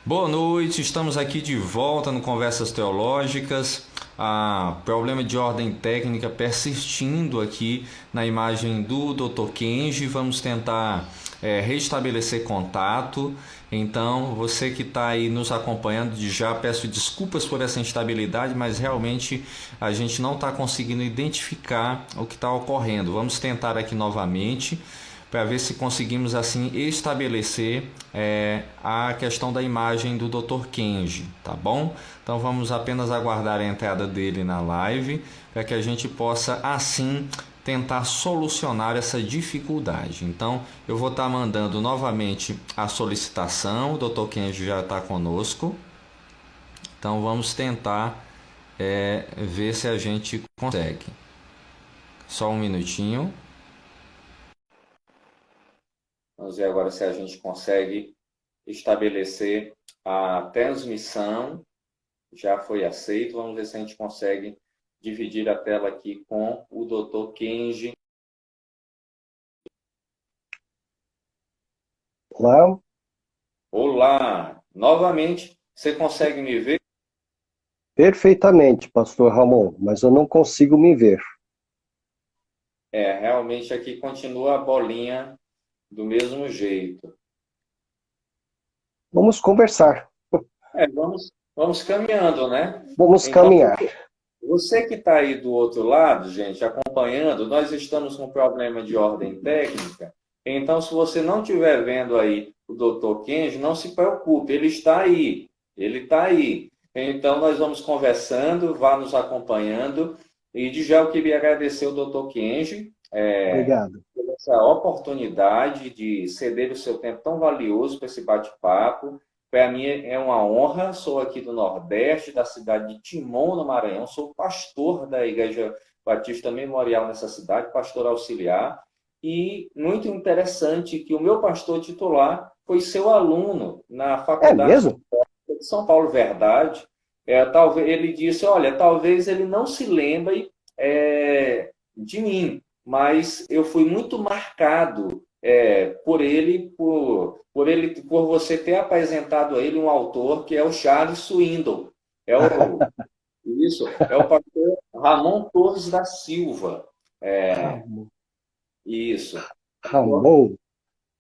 Boa noite, estamos aqui de volta no Conversas Teológicas. Problema de ordem técnica persistindo aqui na imagem do Dr. Kenji. Vamos tentar restabelecer contato. Então, você que está aí nos acompanhando, já peço desculpas por essa instabilidade, mas realmente a gente não está conseguindo identificar o que está ocorrendo. Vamos tentar aqui novamente para ver se conseguimos assim estabelecer a questão da imagem do Dr. Kenji, tá bom? Então vamos apenas aguardar a entrada dele na live para que a gente possa assim tentar solucionar essa dificuldade. Então eu vou estar mandando novamente a solicitação, o Dr. Kenji já está conosco, então vamos tentar ver se a gente consegue. Só um minutinho. Vamos ver agora se a gente consegue estabelecer a transmissão. Já foi aceito. Vamos ver se a gente consegue dividir a tela aqui com o Dr. Kenji. Olá. Olá! Novamente, você consegue me ver? Perfeitamente, pastor Ramon, mas eu não consigo me ver. Realmente aqui continua a bolinha do mesmo jeito. Vamos conversar. Vamos caminhando, né? Vamos Então, caminhar. você que está aí do outro lado, gente, acompanhando, nós estamos com problema de ordem técnica. Então, se você não estiver vendo aí o Dr. Kenji, não se preocupe, ele está aí. Ele está aí. Então, nós vamos conversando, vá nos acompanhando. E de já eu queria agradecer o Dr. Kenji Obrigado. por essa oportunidade de ceder o seu tempo tão valioso para esse bate-papo. Para mim é uma honra, sou aqui do Nordeste, da cidade de Timon, no Maranhão, sou pastor da Igreja Batista Memorial nessa cidade, pastor auxiliar, e muito interessante que o meu pastor titular foi seu aluno na É Faculdade mesmo? de São Paulo, Verdade. Talvez, ele disse, olha, talvez ele não se lembre de mim, mas eu fui muito marcado por você ter apresentado a ele um autor que é o Charles Swindoll. É o pastor Ramon Torres da Silva. Ramon. Isso. Ramon.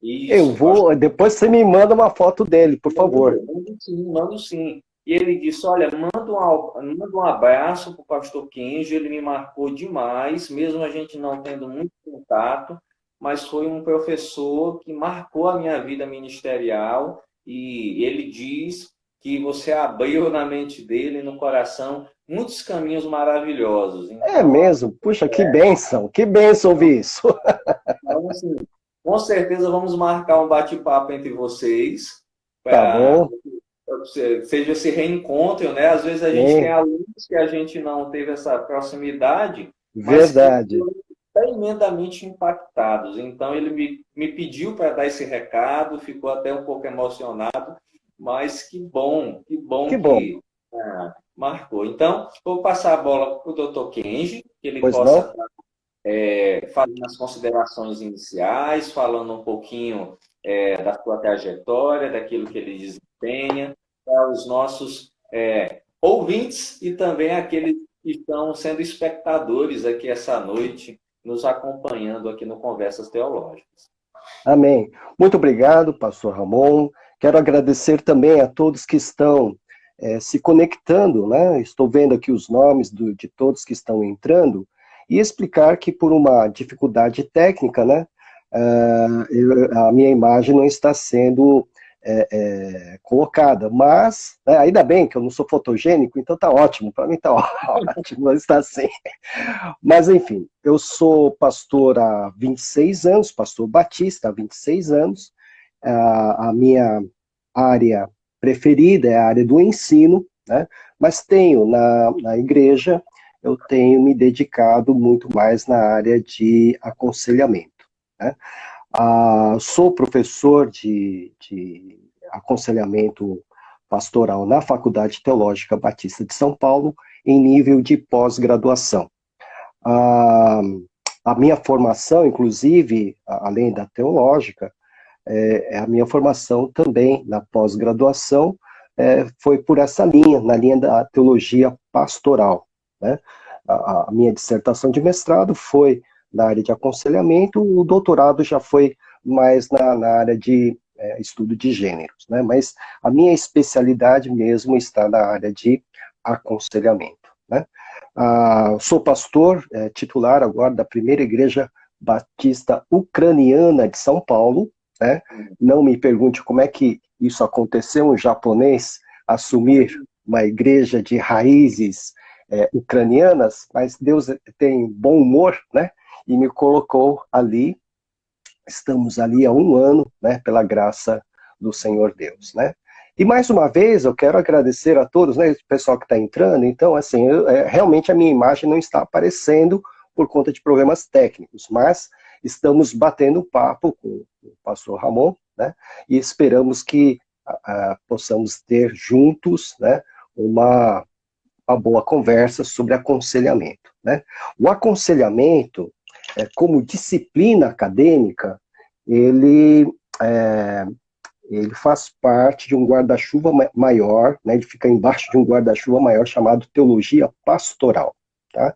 Eu Isso, vou. Depois você me manda uma foto dele, por favor. mando sim, mando sim. E ele disse, olha, manda um abraço para o pastor Kenji, ele me marcou demais, mesmo a gente não tendo muito contato, mas foi um professor que marcou a minha vida ministerial, e ele diz que você abriu na mente dele, no coração, muitos caminhos maravilhosos. É Então, mesmo? Puxa, que bênção ouvir isso. então assim, com certeza vamos marcar um bate-papo entre vocês, Tá para bom? seja esse reencontro, né? Às vezes a gente tem Sim, alunos que a gente não teve essa proximidade, mas que verdade. foram tremendamente impactados. Então, ele me pediu para dar esse recado, ficou até um pouco emocionado, mas que Que bom bom. que marcou. Então, vou passar a bola para o Dr. Kenji, que ele Pois possa não? fazendo as considerações iniciais, falando um pouquinho da sua trajetória, daquilo que ele desempenha, para os nossos ouvintes e também aqueles que estão sendo espectadores aqui essa noite, nos acompanhando aqui no Conversas Teológicas. Amém. Muito obrigado, pastor Ramon. Quero agradecer também a todos que estão se conectando, né? Estou vendo aqui os nomes de todos que estão entrando e explicar que por uma dificuldade técnica, né? A minha imagem não está sendo colocada, mas ainda bem que eu não sou fotogênico, então tá ótimo, para mim tá ótimo, não está assim. Mas, enfim, eu sou pastor há 26 anos, pastor batista há 26 anos. A minha área preferida é a área do ensino, né? Mas tenho na igreja, eu tenho me dedicado muito mais na área de aconselhamento, né? Sou professor de aconselhamento pastoral na Faculdade Teológica Batista de São Paulo, em nível de pós-graduação. A, a minha formação, inclusive, além da teológica, a minha formação também na pós-graduação foi por essa linha, na linha da teologia pastoral, né? A minha dissertação de mestrado foi na área de aconselhamento, o doutorado já foi mais na área de estudo de gêneros, né? Mas a minha especialidade mesmo está na área de aconselhamento, né? Sou pastor titular agora da primeira igreja batista ucraniana de São Paulo, né? Não me pergunte como é que isso aconteceu, um japonês assumir uma igreja de raízes ucranianas, mas Deus tem bom humor, né? E me colocou ali. Estamos ali há 1 ano, né? Pela graça do Senhor Deus, né? E mais uma vez eu quero agradecer a todos, né? O pessoal que está entrando. Então, assim, realmente a minha imagem não está aparecendo por conta de problemas técnicos, mas estamos batendo papo com o pastor Ramon, né? E esperamos que possamos ter juntos, né? Uma boa conversa sobre aconselhamento, né? O aconselhamento, como disciplina acadêmica, ele faz parte de um guarda-chuva maior, né? Ele fica embaixo de um guarda-chuva maior chamado teologia pastoral, tá?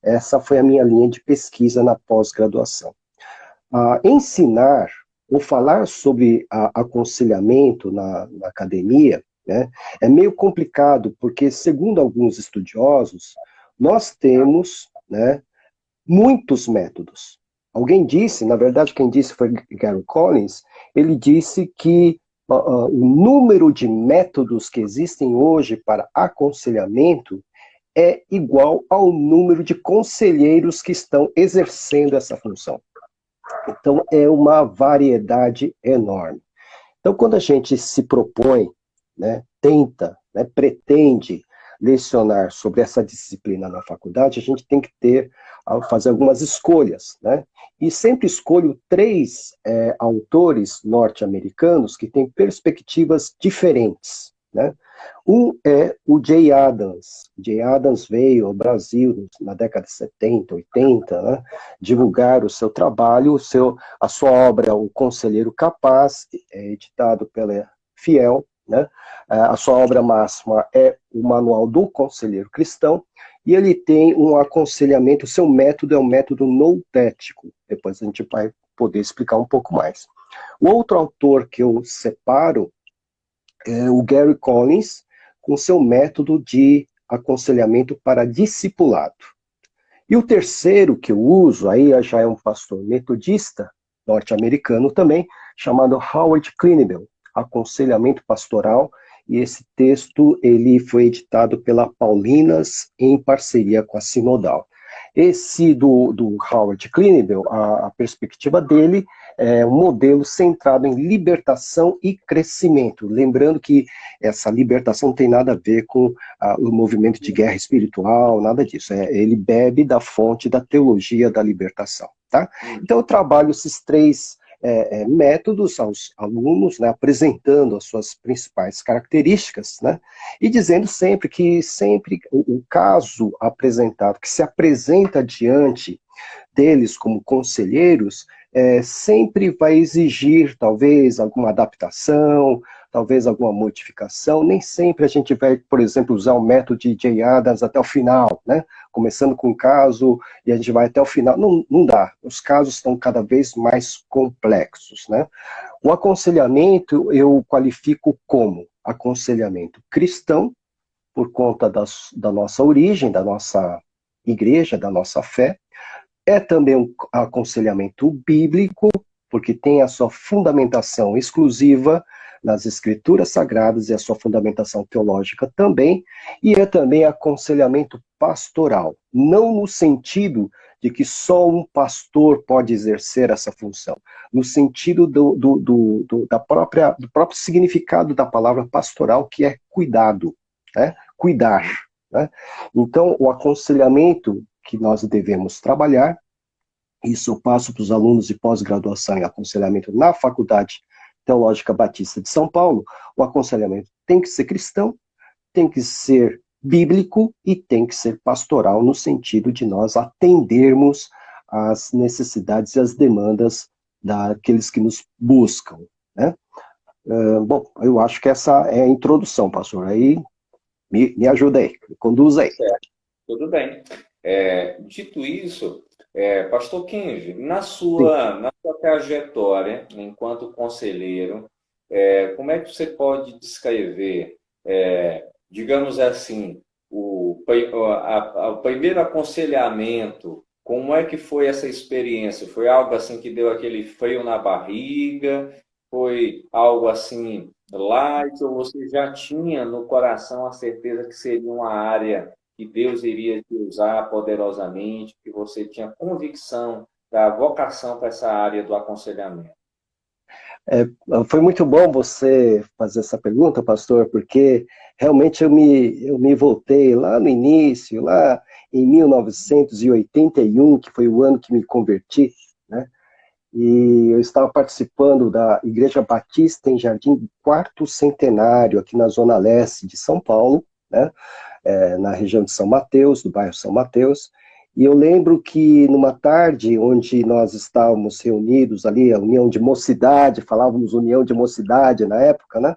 Essa foi a minha linha de pesquisa na pós-graduação. Ensinar ou falar sobre aconselhamento na academia, né, é meio complicado, porque, segundo alguns estudiosos, nós temos, né, muitos métodos. Alguém disse, na verdade quem disse foi Gary Collins, ele disse que o número de métodos que existem hoje para aconselhamento é igual ao número de conselheiros que estão exercendo essa função. Então, é uma variedade enorme. Então, quando a gente se propõe, né, tenta, né, pretende lecionar sobre essa disciplina na faculdade, a gente tem que fazer algumas escolhas, né? E sempre escolho 3 autores norte-americanos que têm perspectivas diferentes, né? Um é o Jay Adams. Jay Adams veio ao Brasil na década de 70, 80, né, divulgar o seu trabalho, a sua obra, O Conselheiro Capaz, editado pela Fiel, né? A sua obra máxima é o Manual do Conselheiro Cristão, e ele tem um aconselhamento, o seu método é um método noutético. Depois a gente vai poder explicar um pouco mais. O outro autor que eu separo é o Gary Collins, com seu método de aconselhamento para discipulado. E o terceiro que eu uso, aí já é um pastor metodista, norte-americano também, chamado Howard Clinebell, Aconselhamento Pastoral, e esse texto ele foi editado pela Paulinas em parceria com a Sinodal. Esse do Howard Clinebell, a perspectiva dele é um modelo centrado em libertação e crescimento. Lembrando que essa libertação não tem nada a ver com o movimento de guerra espiritual, nada disso. Ele bebe da fonte da teologia da libertação, tá? Então eu trabalho esses 3 métodos aos alunos, né, apresentando as suas principais características, né, e dizendo sempre que o caso apresentado, que se apresenta diante deles como conselheiros, sempre vai exigir, talvez, alguma adaptação, talvez alguma modificação. Nem sempre a gente vai, por exemplo, usar o método de Jay Adams até o final, né? Começando com um caso e a gente vai até o final. Não dá. Os casos estão cada vez mais complexos, né? O aconselhamento eu qualifico como aconselhamento cristão, por conta da nossa origem, da nossa igreja, da nossa fé. É também um aconselhamento bíblico, porque tem a sua fundamentação exclusiva nas escrituras sagradas e a sua fundamentação teológica também, e é também aconselhamento pastoral, não no sentido de que só um pastor pode exercer essa função, no sentido do próprio significado da palavra pastoral, que é cuidado, né? Cuidar, né? Então, o aconselhamento que nós devemos trabalhar, isso eu passo para os alunos de pós-graduação em aconselhamento na Faculdade Teológica Batista de São Paulo. O aconselhamento tem que ser cristão, tem que ser bíblico e tem que ser pastoral, no sentido de nós atendermos às necessidades e às demandas daqueles que nos buscam, né? Bom, eu acho que essa é a introdução, pastor. Aí me ajuda aí, me conduz aí. Certo, tudo bem. Dito isso, Pastor Kenji, Sim. na sua trajetória enquanto conselheiro, como é que você pode descrever, digamos assim, o primeiro aconselhamento? Como é que foi essa experiência? Foi algo assim que deu aquele frio na barriga? Foi algo assim light? Ou você já tinha no coração a certeza que seria uma área que Deus iria te usar poderosamente, que você tinha convicção da vocação para essa área do aconselhamento? É, foi muito bom você fazer essa pergunta, pastor, porque realmente eu me voltei lá no início, lá em 1981, que foi o ano que me converti, né? E eu estava participando da Igreja Batista em Jardim do Quarto Centenário, aqui na Zona Leste de São Paulo, né? Na região de São Mateus, do bairro São Mateus, e eu lembro que numa tarde onde nós estávamos reunidos ali, a União de Mocidade, falávamos União de Mocidade na época, né?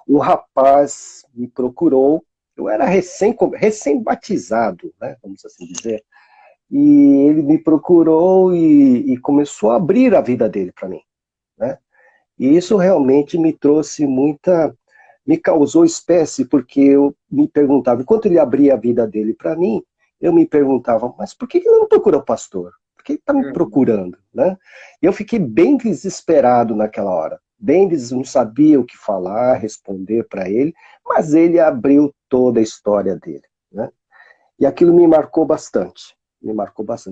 Um rapaz me procurou, eu era recém-batizado, né? Vamos assim dizer, e ele me procurou e começou a abrir a vida dele para mim, né? E isso realmente me causou espécie, porque eu me perguntava, enquanto ele abria a vida dele para mim, eu me perguntava, mas por que ele não procura o pastor? Por que ele está me Uhum. procurando? Né? E eu fiquei bem desesperado naquela hora, não sabia o que falar, responder para ele, mas ele abriu toda a história dele. Né? E aquilo me marcou bastante.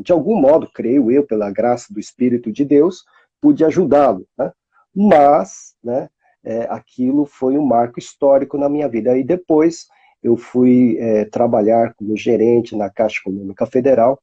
De algum modo, creio eu, pela graça do Espírito de Deus, pude ajudá-lo, né? Mas, né, aquilo foi um marco histórico na minha vida. E depois eu fui trabalhar como gerente na Caixa Econômica Federal,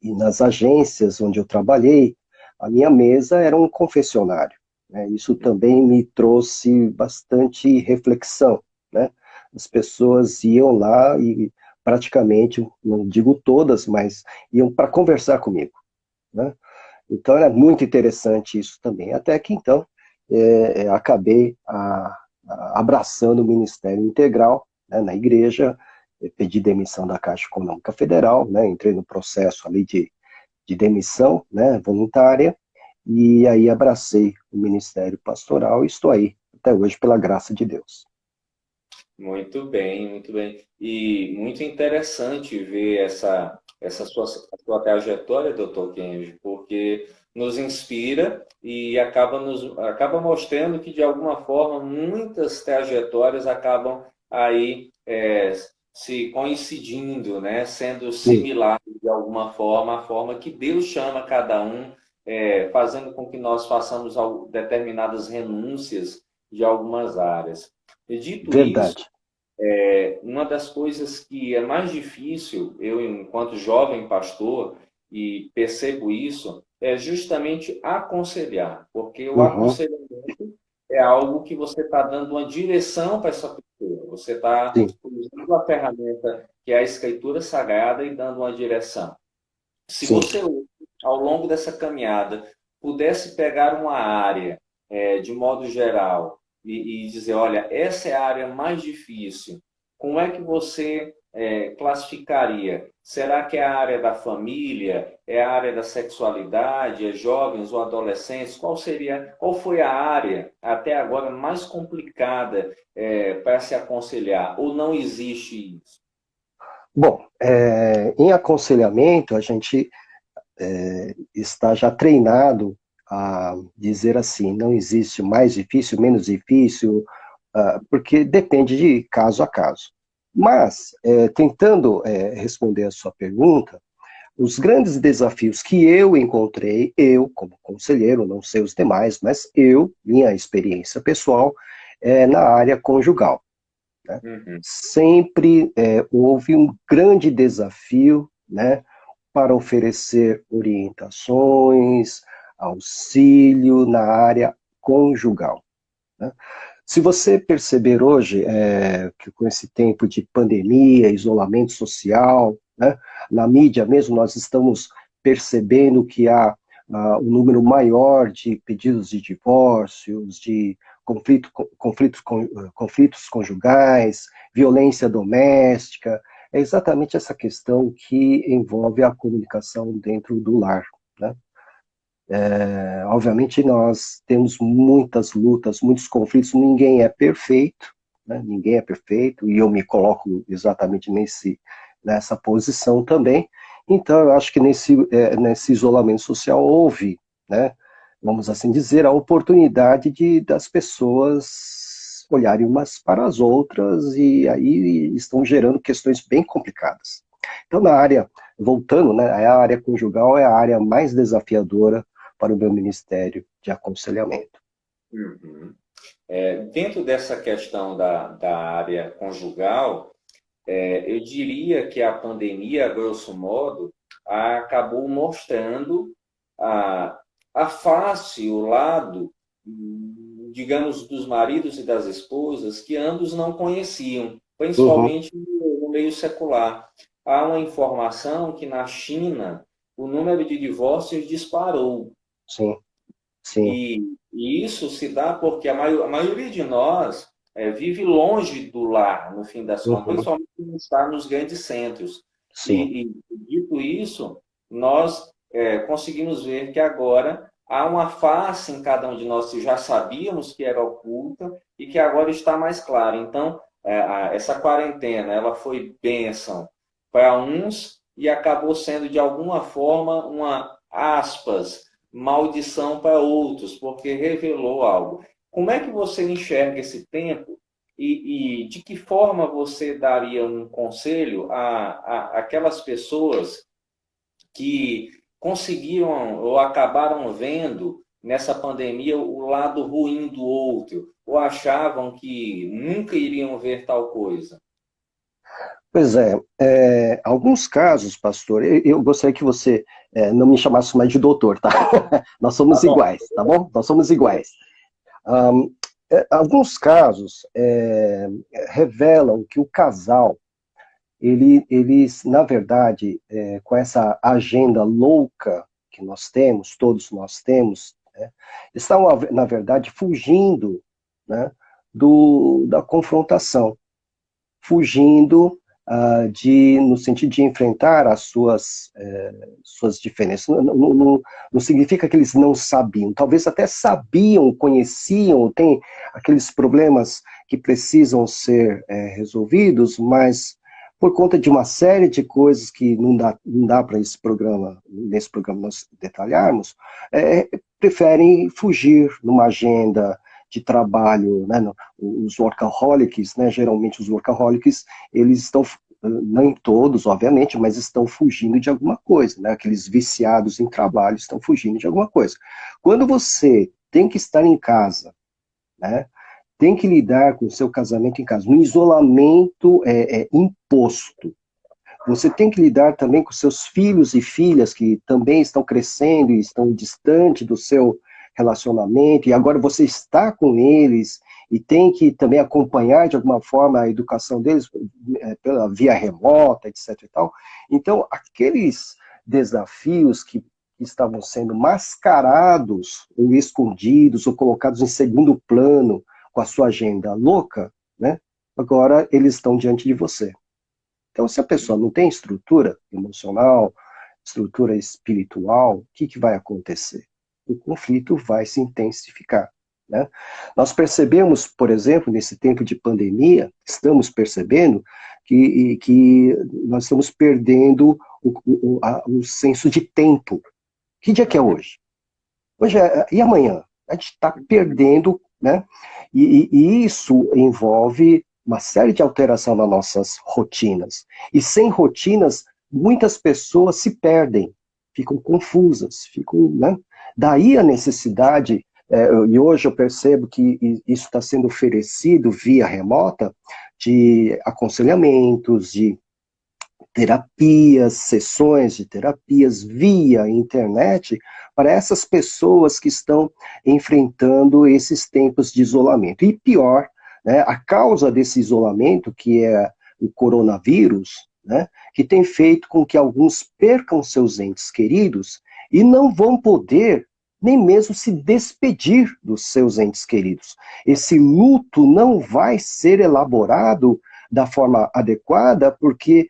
e nas agências onde eu trabalhei, a minha mesa era um confessionário. Né? Isso também me trouxe bastante reflexão. Né? As pessoas iam lá e praticamente, não digo todas, mas iam para conversar comigo. Né? Então era muito interessante isso também. Até que então acabei abraçando o Ministério Integral, né, na igreja, pedi demissão da Caixa Econômica Federal, né, entrei no processo ali de demissão, né, voluntária, e aí abracei o Ministério Pastoral e estou aí até hoje pela graça de Deus. Muito bem, muito bem. E muito interessante ver essa sua trajetória, doutor Kenji, porque nos inspira e acaba mostrando que, de alguma forma, muitas trajetórias acabam aí se coincidindo, né? Sendo Sim, similares de alguma forma, a forma que Deus chama cada um, fazendo com que nós façamos determinadas renúncias de algumas áreas. E dito isso, verdade. uma das coisas que é mais difícil, eu, enquanto jovem pastor, e percebo isso, é justamente aconselhar, porque o Uhum, aconselhamento é algo que você está dando uma direção para essa pessoa, você está sim, usando a ferramenta que é a Escritura Sagrada e dando uma direção. Se sim. você, ao longo dessa caminhada, pudesse pegar uma área, de modo geral, e dizer, olha, essa é a área mais difícil, como é que você classificaria? Será que é a área da família? É a área da sexualidade? É jovens ou adolescentes? Qual foi a área até agora mais complicada para se aconselhar? Ou não existe isso? Bom, em aconselhamento, a gente está já treinado a dizer assim, não existe mais difícil, menos difícil, porque depende de caso a caso. Mas, tentando responder a sua pergunta, os grandes desafios que eu encontrei, eu como conselheiro, não sei os demais, mas minha experiência pessoal, é na área conjugal. Né? Uhum. Sempre houve um grande desafio, né, para oferecer orientações, auxílio na área conjugal. Né? Se você perceber hoje, que com esse tempo de pandemia, isolamento social, né, na mídia mesmo nós estamos percebendo que há um número maior de pedidos de divórcios, de conflitos conjugais, violência doméstica, é exatamente essa questão que envolve a comunicação dentro do lar, né? Obviamente nós temos muitas lutas, muitos conflitos, ninguém é perfeito, né? Ninguém é perfeito, e eu me coloco exatamente nessa posição também. Então eu acho que nesse isolamento social houve, né, vamos assim dizer, a oportunidade das pessoas olharem umas para as outras, e aí estão gerando questões bem complicadas. Então, voltando, né, a área conjugal é a área mais desafiadora para o meu ministério de aconselhamento. Uhum. Dentro dessa questão da área conjugal, eu diria que a pandemia, a grosso modo, acabou mostrando a face, o lado, digamos, dos maridos e das esposas que ambos não conheciam, Uhum. principalmente no meio secular. Há uma informação que na China o número de divórcios disparou. Sim, sim. E isso se dá porque a maioria de nós vive longe do lar, no fim das contas, Uhum. principalmente quem está nos grandes centros. Sim. E dito isso, nós conseguimos ver que agora há uma face em cada um de nós que já sabíamos que era oculta e que agora está mais clara. Então, essa quarentena, ela foi bênção para uns e acabou sendo, de alguma forma, uma, aspas, maldição para outros, porque revelou algo. Como é que você enxerga esse tempo e de que forma você daria um conselho a aquelas pessoas que conseguiram ou acabaram vendo nessa pandemia o lado ruim do outro, ou achavam que nunca iriam ver tal coisa? Pois alguns casos, pastor, eu gostaria que você não me chamasse mais de doutor, tá? Nós Tá somos bom. iguais, tá bom? Nós somos iguais. Alguns casos revelam que o casal, eles, na verdade, com essa agenda louca que nós temos, todos nós temos, né, estão, na verdade, fugindo, né, da confrontação, fugindo no sentido de enfrentar as suas diferenças. Não significa que eles não sabiam, talvez até sabiam, conheciam, tem aqueles problemas que precisam ser resolvidos, mas por conta de uma série de coisas que não dá para nesse programa nós detalharmos, preferem fugir numa agenda de trabalho, né, os workaholics, né, geralmente os workaholics, eles estão, nem todos, obviamente, mas estão fugindo de alguma coisa, né, aqueles viciados em trabalho estão fugindo de alguma coisa. Quando você tem que estar em casa, né, tem que lidar com o seu casamento em casa, no isolamento imposto, você tem que lidar também com seus filhos e filhas que também estão crescendo e estão distante do seu relacionamento, e agora você está com eles e tem que também acompanhar de alguma forma a educação deles pela via remota, etc. e tal. Então, aqueles desafios que estavam sendo mascarados ou escondidos ou colocados em segundo plano com a sua agenda louca, né? Agora eles estão diante de você. Então, se a pessoa não tem estrutura emocional, estrutura espiritual, o que vai acontecer? O conflito vai se intensificar, né? Nós percebemos, por exemplo, nesse tempo de pandemia, estamos percebendo que nós estamos perdendo o senso de tempo. Que dia que é hoje? Hoje e amanhã? A gente está perdendo, né? E isso envolve uma série de alterações nas nossas rotinas. E sem rotinas, muitas pessoas se perdem, ficam confusas, né? Daí a necessidade, e hoje eu percebo que isso está sendo oferecido via remota, de aconselhamentos, de terapias, sessões de terapias via internet para essas pessoas que estão enfrentando esses tempos de isolamento. E pior, né, a causa desse isolamento, que é o coronavírus, né, que tem feito com que alguns percam seus entes queridos e não vão poder nem mesmo se despedir dos seus entes queridos. Esse luto não vai ser elaborado da forma adequada, porque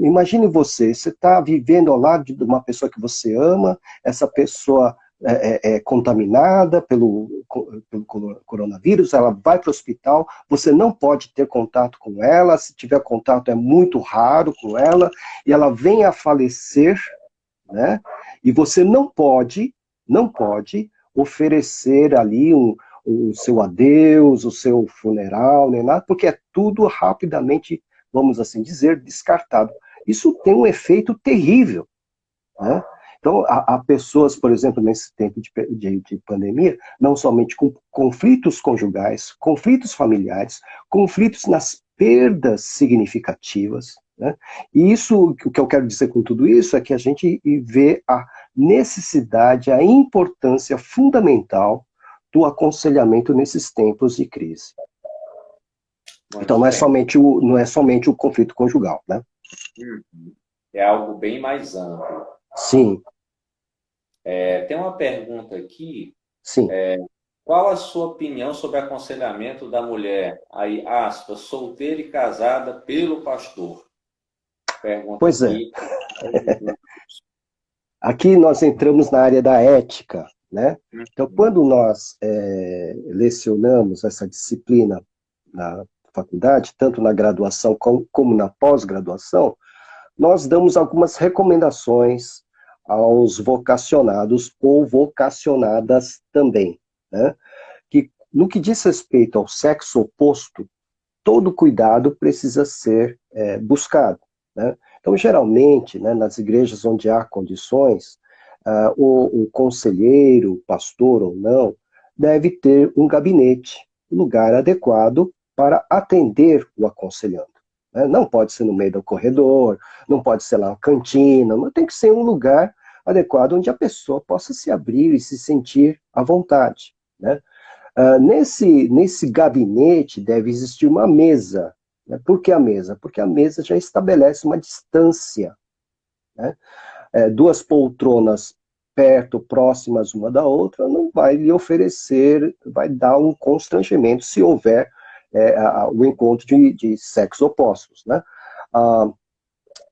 imagine você está vivendo ao lado de uma pessoa que você ama, essa pessoa é contaminada pelo coronavírus, ela vai para o hospital, você não pode ter contato com ela, se tiver contato é muito raro com ela, e ela vem a falecer, né? E você não pode oferecer ali o seu adeus, o seu funeral, nem nada, porque é tudo rapidamente, vamos assim dizer, descartado. Isso tem um efeito terrível, né? Então, há pessoas, por exemplo, nesse tempo de pandemia, não somente com conflitos conjugais, conflitos familiares, conflitos nas perdas significativas, né? E isso, o que eu quero dizer com tudo isso é que a gente vê a necessidade, a importância fundamental do aconselhamento nesses tempos de crise. Então, não é somente o conflito conjugal, né? É algo bem mais amplo. Sim. Tem uma pergunta aqui. Sim. Qual a sua opinião sobre aconselhamento da mulher, aí, aspas, solteira e casada pelo pastor? Pergunta pois aqui. Aqui nós entramos na área da ética, né? Então, quando nós lecionamos essa disciplina na faculdade, tanto na graduação como na pós-graduação, nós damos algumas recomendações aos vocacionados ou vocacionadas também, né? Que no que diz respeito ao sexo oposto, todo cuidado precisa ser buscado, né? Então, geralmente, né, nas igrejas onde há condições, o conselheiro, o pastor ou não, deve ter um gabinete, um lugar adequado para atender o aconselhando. Né? Não pode ser no meio do corredor, não pode ser lá na cantina, mas tem que ser um lugar adequado onde a pessoa possa se abrir e se sentir à vontade, né? Nesse gabinete deve existir uma mesa. Né? Por que a mesa? Porque a mesa já estabelece uma distância. Né? Duas poltronas perto, próximas uma da outra, não vai lhe oferecer, vai dar um constrangimento se houver o encontro de sexos opostos. Né?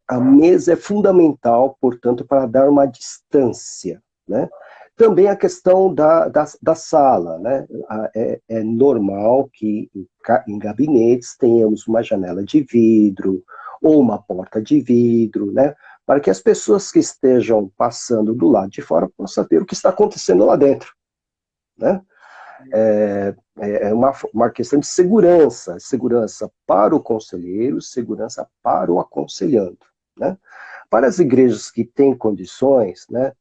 A mesa é fundamental, portanto, para dar uma distância. Né? Também a questão da sala, né? É normal que em gabinetes tenhamos uma janela de vidro ou uma porta de vidro, né? Para que as pessoas que estejam passando do lado de fora possam ver o que está acontecendo lá dentro, né? É uma questão de segurança para o conselheiro, segurança para o aconselhando, né? Para as igrejas que têm condições, né?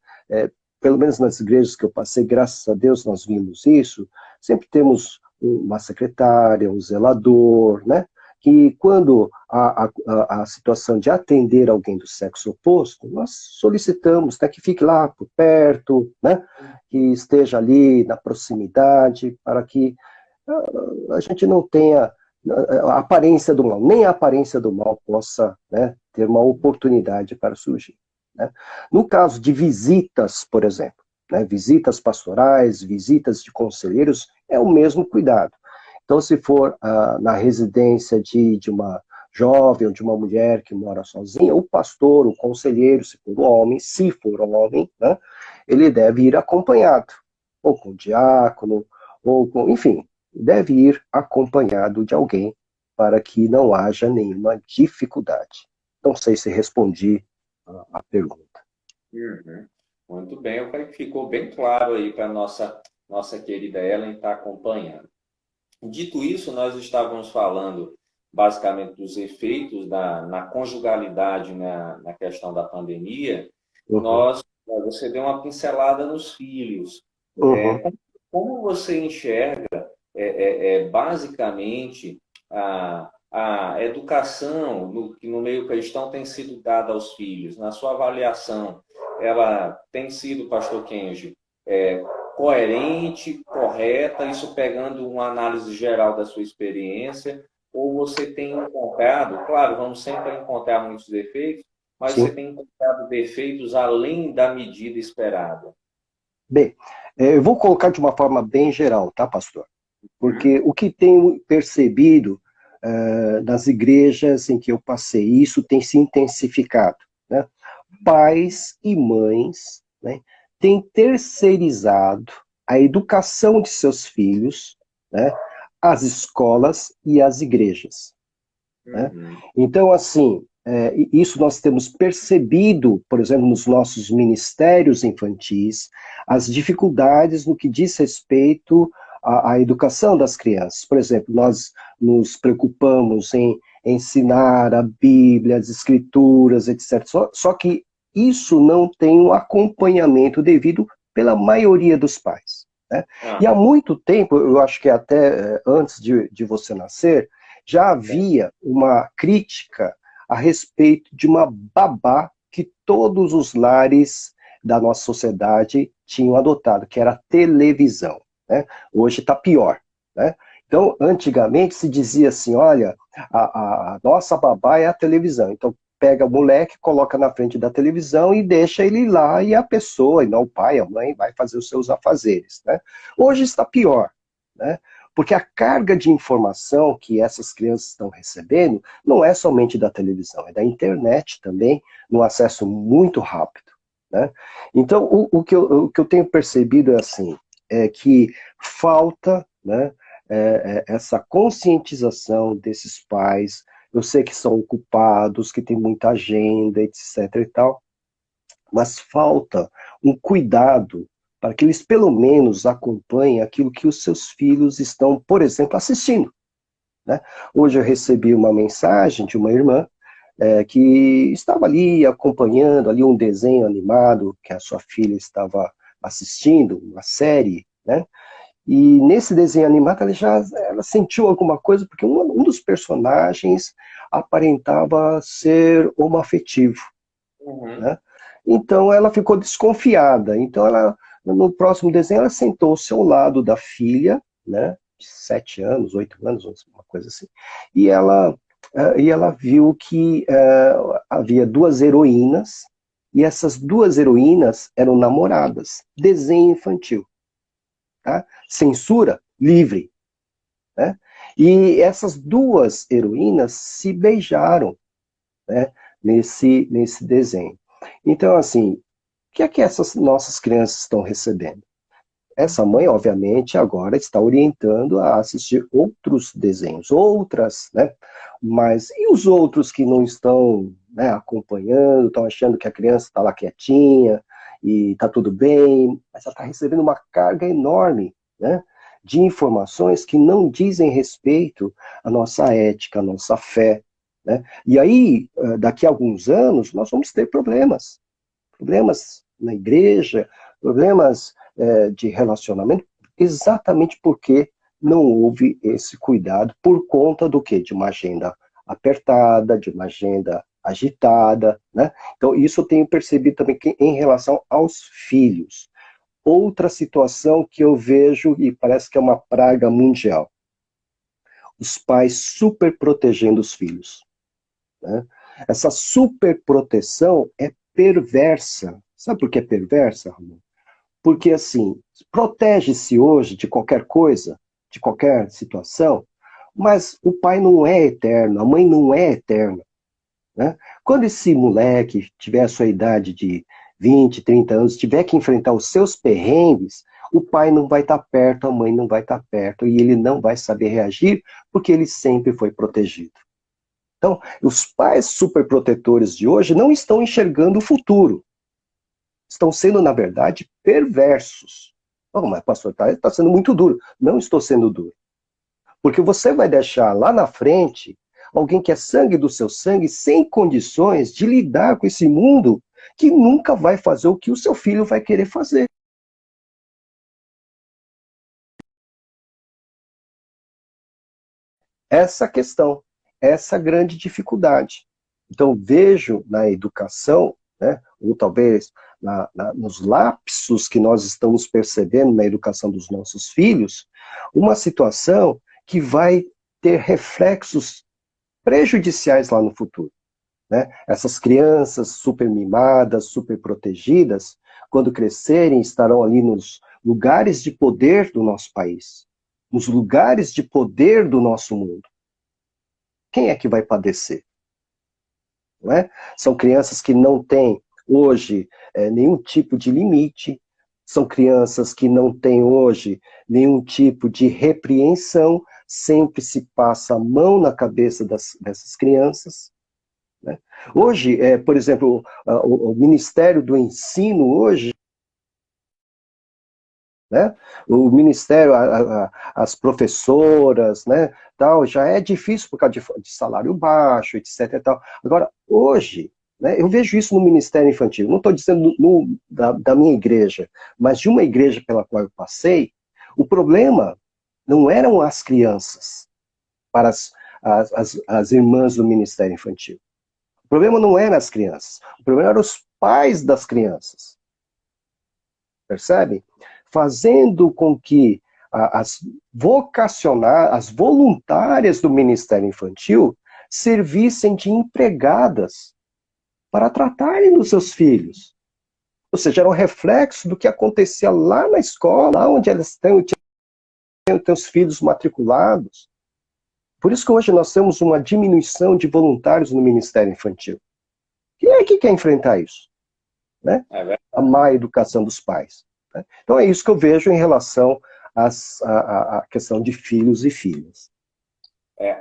Pelo menos nas igrejas que eu passei, graças a Deus nós vimos isso, sempre temos uma secretária, um zelador, né? Que quando a situação de atender alguém do sexo oposto, nós solicitamos, né, que fique lá por perto, né? Que esteja ali na proximidade, para que a gente não tenha a aparência do mal, nem a aparência do mal possa, né, ter uma oportunidade para surgir. Né? No caso de visitas, por exemplo, né, visitas pastorais, visitas de conselheiros, é o mesmo cuidado. Então, se for na residência de uma jovem ou de uma mulher que mora sozinha, o pastor, o conselheiro, se for homem, né, ele deve ir acompanhado, ou com o diácono, ou com, enfim, deve ir acompanhado de alguém para que não haja nenhuma dificuldade. Não sei se respondi a pergunta. Muito bem, eu creio que ficou bem claro aí para a nossa querida Ellen estar acompanhando. Dito isso, nós estávamos falando basicamente dos efeitos na conjugalidade, na questão da pandemia. Você deu uma pincelada nos filhos. Como você enxerga basicamente a educação que no meio cristão tem sido dada aos filhos? Na sua avaliação, ela tem sido, pastor Kenji, coerente, correta, isso pegando uma análise geral da sua experiência, ou você tem encontrado, claro, vamos sempre encontrar muitos defeitos, mas Sim. Você tem encontrado defeitos além da medida esperada? Bem, eu vou colocar de uma forma bem geral, tá, pastor? Porque o que tenho percebido nas igrejas em que eu passei, isso tem se intensificado, né? Pais e mães, né, têm terceirizado a educação de seus filhos, né, às escolas e às igrejas. Né? Uhum. Então, assim, isso nós temos percebido, por exemplo, nos nossos ministérios infantis, as dificuldades no que diz respeito à educação das crianças. Por exemplo, nós nos preocupamos em ensinar a Bíblia, as Escrituras, etc. Só que isso não tem um acompanhamento devido pela maioria dos pais. Né? E há muito tempo, eu acho que até antes de você nascer, já havia uma crítica a respeito de uma babá que todos os lares da nossa sociedade tinham adotado, que era a televisão. Né? Hoje está pior. Né? Então, antigamente se dizia assim, olha, a nossa babá é a televisão. Então, pega o moleque, coloca na frente da televisão e deixa ele lá, e a pessoa, e não o pai, a mãe, vai fazer os seus afazeres. Né? Hoje está pior. Né? Porque a carga de informação que essas crianças estão recebendo não é somente da televisão, é da internet também, num acesso muito rápido. Né? Então, o que eu tenho percebido é assim, é que falta, né, essa conscientização desses pais. Eu sei que são ocupados, que tem muita agenda, etc. e tal, mas falta um cuidado para que eles pelo menos acompanhem aquilo que os seus filhos estão, por exemplo, assistindo. Né? Hoje eu recebi uma mensagem de uma irmã que estava ali acompanhando ali um desenho animado que a sua filha estava assistindo, uma série, né? E nesse desenho animado ela sentiu alguma coisa, porque um dos personagens aparentava ser homoafetivo. Uhum. Né? Então ela ficou desconfiada. Então no próximo desenho ela sentou-se ao lado da filha, né, de 7 anos, 8 anos, uma coisa assim, e ela viu que havia duas heroínas, e essas duas heroínas eram namoradas. Desenho infantil. Tá? Censura livre. Né? E essas duas heroínas se beijaram, né, nesse desenho. Então, assim, o que é que essas nossas crianças estão recebendo? Essa mãe, obviamente, agora está orientando a assistir outros desenhos, outras, né? Mas e os outros que não estão, né, acompanhando, estão achando que a criança está lá quietinha e está tudo bem, mas ela está recebendo uma carga enorme, né, de informações que não dizem respeito à nossa ética, à nossa fé. Né? E aí, daqui a alguns anos, nós vamos ter problemas. Problemas na igreja, problemas de relacionamento, exatamente porque não houve esse cuidado por conta do quê? De uma agenda apertada, de uma agenda agitada, né? Então, isso eu tenho percebido também que, em relação aos filhos. Outra situação que eu vejo, e parece que é uma praga mundial, os pais super protegendo os filhos. Né? Essa superproteção é perversa. Sabe por que é perversa, Ramon? Porque, assim, protege-se hoje de qualquer coisa, de qualquer situação, mas o pai não é eterno, a mãe não é eterna. Né? Quando esse moleque tiver a sua idade de 20, 30 anos, tiver que enfrentar os seus perrengues, o pai não vai estar perto, a mãe não vai estar perto, e ele não vai saber reagir, porque ele sempre foi protegido. Então, os pais superprotetores de hoje não estão enxergando o futuro. Estão sendo, na verdade, perversos. Oh, mas pastor, está sendo muito duro. Não estou sendo duro. Porque você vai deixar lá na frente alguém que é sangue do seu sangue, sem condições de lidar com esse mundo, que nunca vai fazer o que o seu filho vai querer fazer. Essa questão, essa grande dificuldade. Então, vejo na educação, né, ou talvez nos lapsos que nós estamos percebendo na educação dos nossos filhos, uma situação que vai ter reflexos prejudiciais lá no futuro. Né? Essas crianças super mimadas, super protegidas, quando crescerem, estarão ali nos lugares de poder do nosso país, nos lugares de poder do nosso mundo. Quem é que vai padecer? Não é? São crianças que não têm hoje nenhum tipo de limite, são crianças que não têm hoje nenhum tipo de repreensão, sempre se passa a mão na cabeça dessas crianças. Né? Hoje, por exemplo, o Ministério do Ensino hoje, né? O Ministério, as professoras, né, tal, já é difícil por causa de salário baixo, etc. E tal. Agora, hoje, né, eu vejo isso no Ministério Infantil, não estou dizendo da minha igreja, mas de uma igreja pela qual eu passei, o problema não eram as crianças para as irmãs do Ministério Infantil. O problema não era as crianças, o problema eram os pais das crianças. Percebe? Fazendo com que as as voluntárias do Ministério Infantil servissem de empregadas para tratarem dos seus filhos. Ou seja, era um reflexo do que acontecia lá na escola, lá onde elas têm os filhos matriculados. Por isso que hoje nós temos uma diminuição de voluntários no Ministério Infantil. Quem é que quer enfrentar isso? Né? A má educação dos pais. Né? Então é isso que eu vejo em relação à questão de filhos e filhas.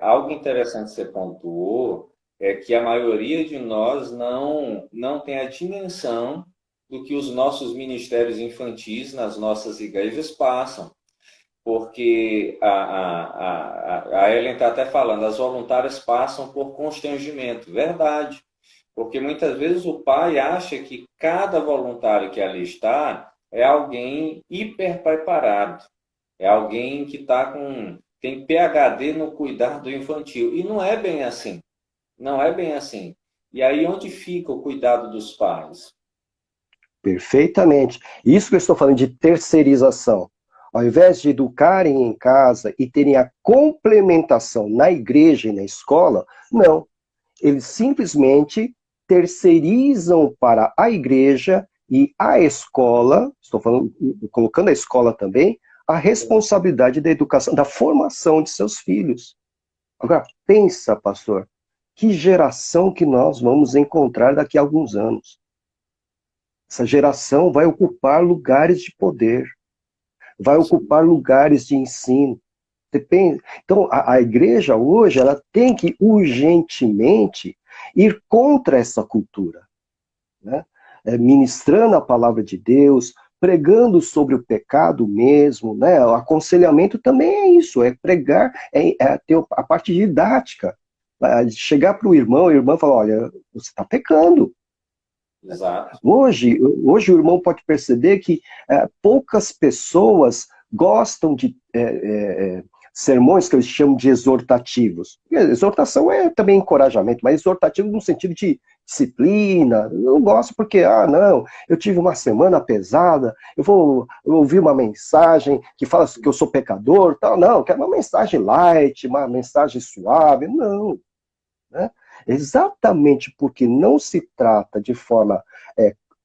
Algo interessante que você pontuou é que a maioria de nós não tem a dimensão do que os nossos ministérios infantis nas nossas igrejas passam. Porque a Ellen está até falando, as voluntárias passam por constrangimento. Verdade. Porque muitas vezes o pai acha que cada voluntário que ali está é alguém hiper preparado, é alguém que tem PhD no cuidado infantil. E não é bem assim. Não é bem assim. E aí onde fica o cuidado dos pais? Perfeitamente. Isso que eu estou falando de terceirização. Ao invés de educarem em casa e terem a complementação na igreja e na escola, não. Eles simplesmente terceirizam para a igreja e a escola, estou falando, colocando a escola também, a responsabilidade da educação, da formação de seus filhos. Agora, pensa, pastor, que geração que nós vamos encontrar daqui a alguns anos? Essa geração vai ocupar lugares de poder, vai ocupar lugares de ensino. Então, a igreja hoje, ela tem que urgentemente ir contra essa cultura, né? Ministrando a palavra de Deus, pregando sobre o pecado mesmo, né? O aconselhamento também é isso, é pregar, ter a parte didática. Chegar para o irmão falar, olha, você está pecando. Exato. Hoje o irmão pode perceber que poucas pessoas gostam de sermões que eles chamam de exortativos. Exortação é também encorajamento, mas exortativo no sentido de disciplina. Eu não gosto porque, não, eu tive uma semana pesada, eu vou ouvir uma mensagem que fala que eu sou pecador, tal. Não, eu quero uma mensagem light, uma mensagem suave. Não, né? Exatamente porque não se trata de forma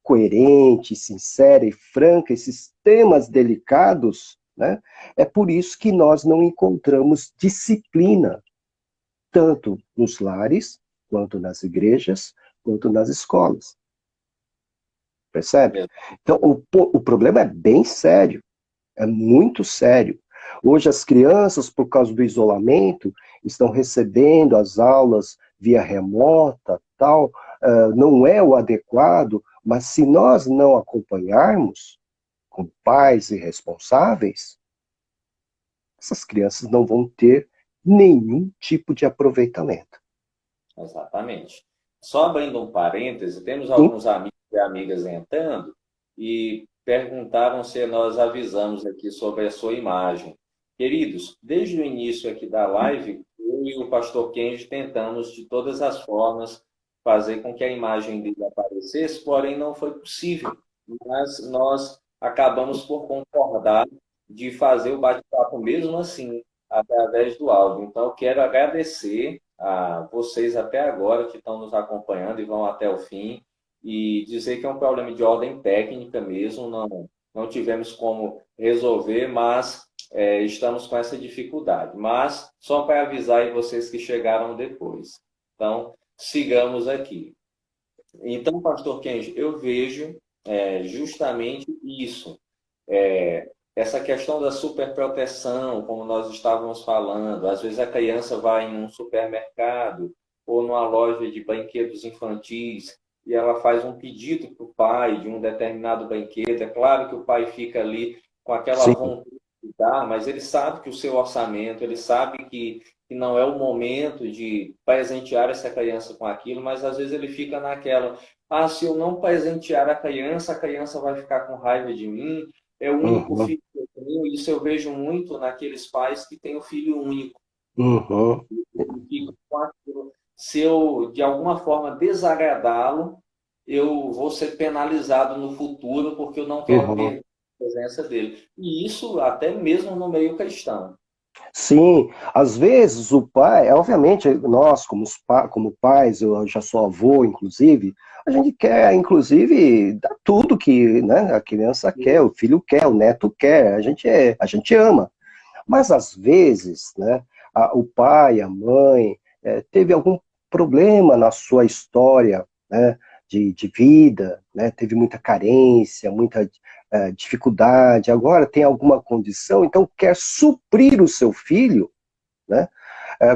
coerente, sincera e franca esses temas delicados, né? É por isso que nós não encontramos disciplina, tanto nos lares, quanto nas igrejas, quanto nas escolas. Percebe? Então, o problema é bem sério, é muito sério. Hoje as crianças, por causa do isolamento, estão recebendo as aulas via remota, tal, não é o adequado, mas se nós não acompanharmos com pais e responsáveis, essas crianças não vão ter nenhum tipo de aproveitamento. Exatamente. Só abrindo um parêntese, temos alguns amigos e amigas entrando e perguntaram se nós avisamos aqui sobre a sua imagem. Queridos, desde o início aqui da live, eu e o pastor Kenji tentamos de todas as formas fazer com que a imagem dele aparecesse, porém não foi possível. Mas nós acabamos por concordar de fazer o bate-papo mesmo assim, através do áudio. Então, eu quero agradecer a vocês até agora que estão nos acompanhando e vão até o fim. e dizer que é um problema de ordem técnica mesmo, não tivemos como resolver, mas estamos com essa dificuldade. Mas só para avisar aí vocês que chegaram depois. Então, sigamos aqui. Então, pastor Kenji, eu vejo justamente isso. Essa questão da superproteção, como nós estávamos falando, às vezes a criança vai em um supermercado ou numa loja de brinquedos infantis e ela faz um pedido para o pai de um determinado brinquedo. É claro que o pai fica ali com aquela Sim. vontade de dar, mas ele sabe que o seu orçamento, ele sabe que não é o momento de presentear essa criança com aquilo, mas às vezes ele fica naquela, se eu não presentear a criança vai ficar com raiva de mim, é o único Uhum, filho que eu tenho, e isso eu vejo muito naqueles pais que têm o filho único. uhum. E ficam com aquilo. Se eu, de alguma forma, desagradá-lo, eu vou ser penalizado no futuro porque eu não quero Uhum. perder a presença dele. E isso até mesmo no meio cristão. Sim, às vezes o pai, obviamente, nós como pais, eu já sou avô, inclusive, a gente quer, inclusive, dar tudo que, né, a criança quer, o filho quer, o neto quer, a gente ama. Mas às vezes, né, o pai, a mãe, teve algum problema na sua história, né, de vida, né, teve muita carência, muita dificuldade, agora tem alguma condição, então quer suprir o seu filho, né,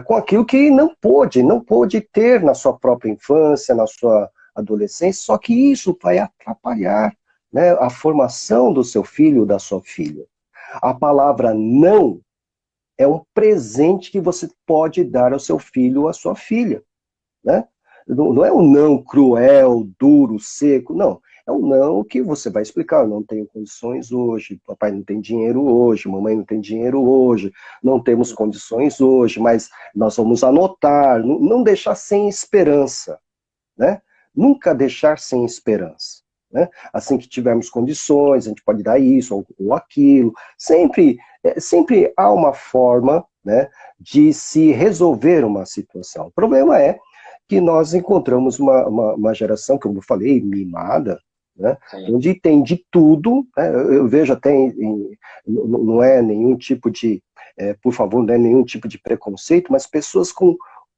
com aquilo que não pôde ter na sua própria infância, na sua adolescência, só que isso vai atrapalhar, né, a formação do seu filho, da sua filha. A palavra não é um presente que você pode dar ao seu filho ou à sua filha, né? Não é um não cruel, duro, seco, não. É um não que você vai explicar, eu não tenho condições hoje, papai não tem dinheiro hoje, mamãe não tem dinheiro hoje, não temos condições hoje, mas nós vamos anotar, não deixar sem esperança, né? Nunca deixar sem esperança. Né? Assim que tivermos condições, a gente pode dar isso ou aquilo. Sempre há uma forma, né, de se resolver uma situação. O problema é que nós encontramos uma geração, como eu falei, mimada, né, Sim. onde tem de tudo. Né, eu vejo até, não é nenhum tipo de, por favor, não é nenhum tipo de preconceito, mas pessoas com